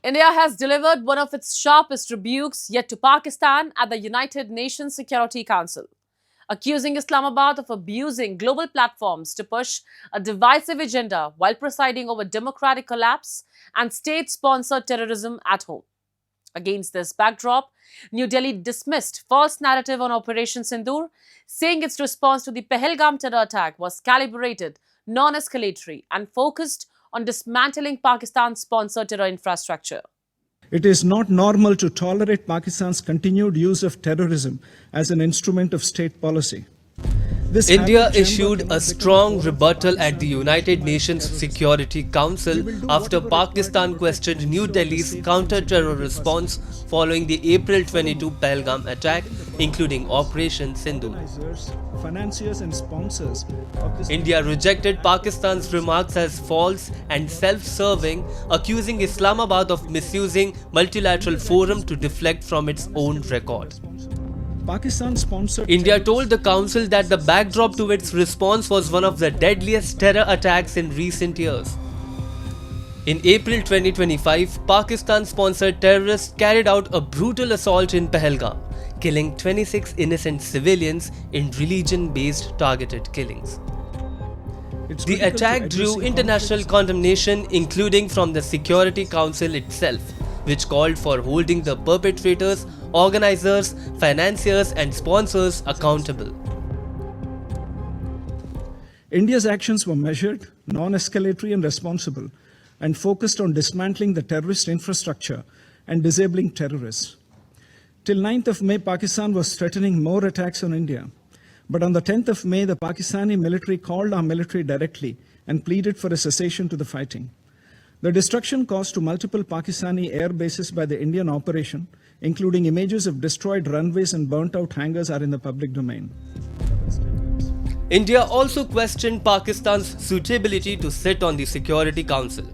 India has delivered one of its sharpest rebukes yet to Pakistan at the United Nations Security Council, accusing Islamabad of abusing global platforms to push a divisive agenda while presiding over democratic collapse and state-sponsored terrorism at home. Against this backdrop, New Delhi dismissed false narrative on Operation Sindoor, saying its response to the Pahalgam terror attack was calibrated, non-escalatory and focused on dismantling Pakistan's sponsored terror infrastructure. It is not normal to tolerate Pakistan's continued use of terrorism as an instrument of state policy. India issued a strong rebuttal at the United Nations Security Council after Pakistan questioned New Delhi's counter-terror response following the April 22 Pahalgam attack, including Operation Sindoor. India rejected Pakistan's remarks as false and self-serving, accusing Islamabad of misusing multilateral forum to deflect from its own record. India told the Council that the backdrop to its response was one of the deadliest terror attacks in recent years. In April 2025, Pakistan-sponsored terrorists carried out a brutal assault in Pahalgam, killing 26 innocent civilians in religion-based targeted killings. The attack drew international condemnation, including from the Security Council itself, which called for holding the perpetrators, organizers, financiers and sponsors accountable. India's actions were measured, non-escalatory and responsible, and focused on dismantling the terrorist infrastructure and disabling terrorists. Till 9th of May, Pakistan was threatening more attacks on India. But on the 10th of May, the Pakistani military called our military directly and pleaded for a cessation to the fighting. The destruction caused to multiple Pakistani air bases by the Indian operation, including images of destroyed runways and burnt-out hangars, are in the public domain. India also questioned Pakistan's suitability to sit on the Security Council,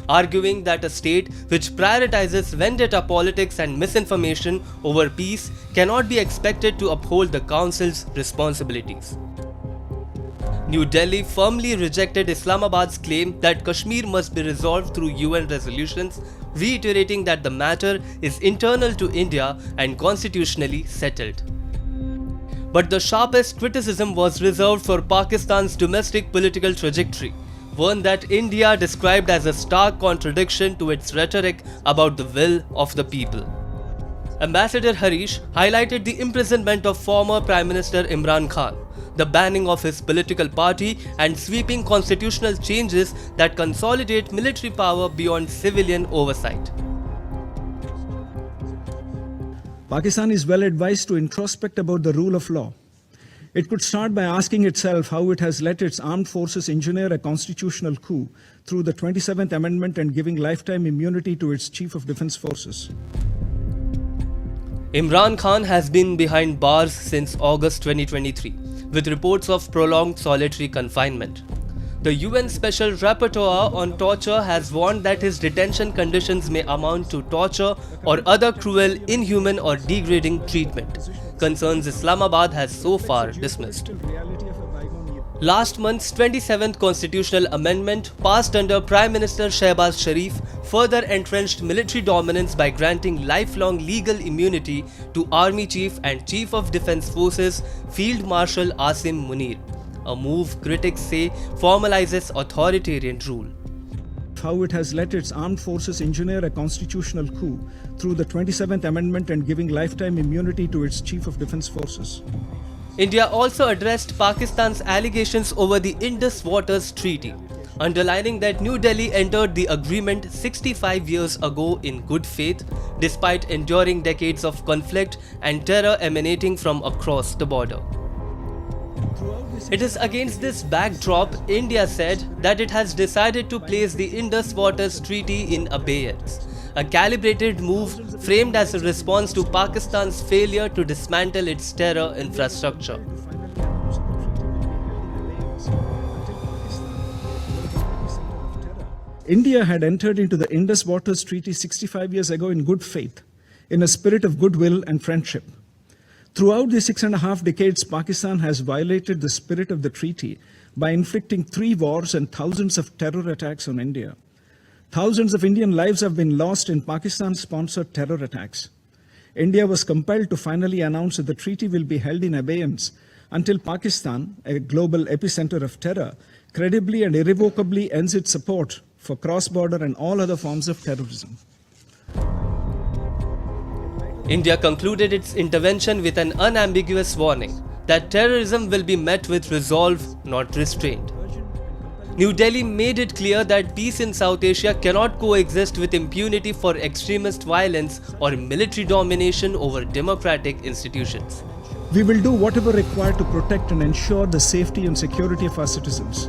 arguing that a state which prioritizes vendetta politics and misinformation over peace cannot be expected to uphold the Council's responsibilities. New Delhi firmly rejected Islamabad's claim that Kashmir must be resolved through UN resolutions, reiterating that the matter is internal to India and constitutionally settled. But the sharpest criticism was reserved for Pakistan's domestic political trajectory, one that India described as a stark contradiction to its rhetoric about the will of the people. Ambassador Harish highlighted the imprisonment of former Prime Minister Imran Khan, the banning of his political party and sweeping constitutional changes that consolidate military power beyond civilian oversight. Pakistan is well advised to introspect about the rule of law. It could start by asking itself how it has let its armed forces engineer a constitutional coup through the 27th Amendment and giving lifetime immunity to its Chief of Defence Forces. Imran Khan has been behind bars since August 2023, with reports of prolonged solitary confinement. The UN Special Rapporteur on Torture has warned that his detention conditions may amount to torture or other cruel, inhuman or degrading treatment. Concerns Islamabad has so far dismissed. Last month's 27th Constitutional Amendment, passed under Prime Minister Shehbaz Sharif, further entrenched military dominance by granting lifelong legal immunity to Army Chief and Chief of Defence Forces Field Marshal Asim Munir, a move critics say formalizes authoritarian rule. How it has let its armed forces engineer a constitutional coup through the 27th Amendment and giving lifetime immunity to its Chief of Defence Forces. India also addressed Pakistan's allegations over the Indus Waters Treaty, underlining that New Delhi entered the agreement 65 years ago in good faith, despite enduring decades of conflict and terror emanating from across the border. It is against this backdrop, India said that it has decided to place the Indus Waters Treaty in abeyance, a calibrated move framed as a response to Pakistan's failure to dismantle its terror infrastructure. India had entered into the Indus Waters Treaty 65 years ago in good faith, in a spirit of goodwill and friendship. Throughout the 6.5 decades, Pakistan has violated the spirit of the treaty by inflicting 3 wars and thousands of terror attacks on India. Thousands of Indian lives have been lost in Pakistan-sponsored terror attacks. India was compelled to finally announce that the treaty will be held in abeyance until Pakistan, a global epicenter of terror, credibly and irrevocably ends its support for cross-border and all other forms of terrorism. India concluded its intervention with an unambiguous warning that terrorism will be met with resolve, not restraint. New Delhi made it clear that peace in South Asia cannot coexist with impunity for extremist violence or military domination over democratic institutions. We will do whatever required to protect and ensure the safety and security of our citizens.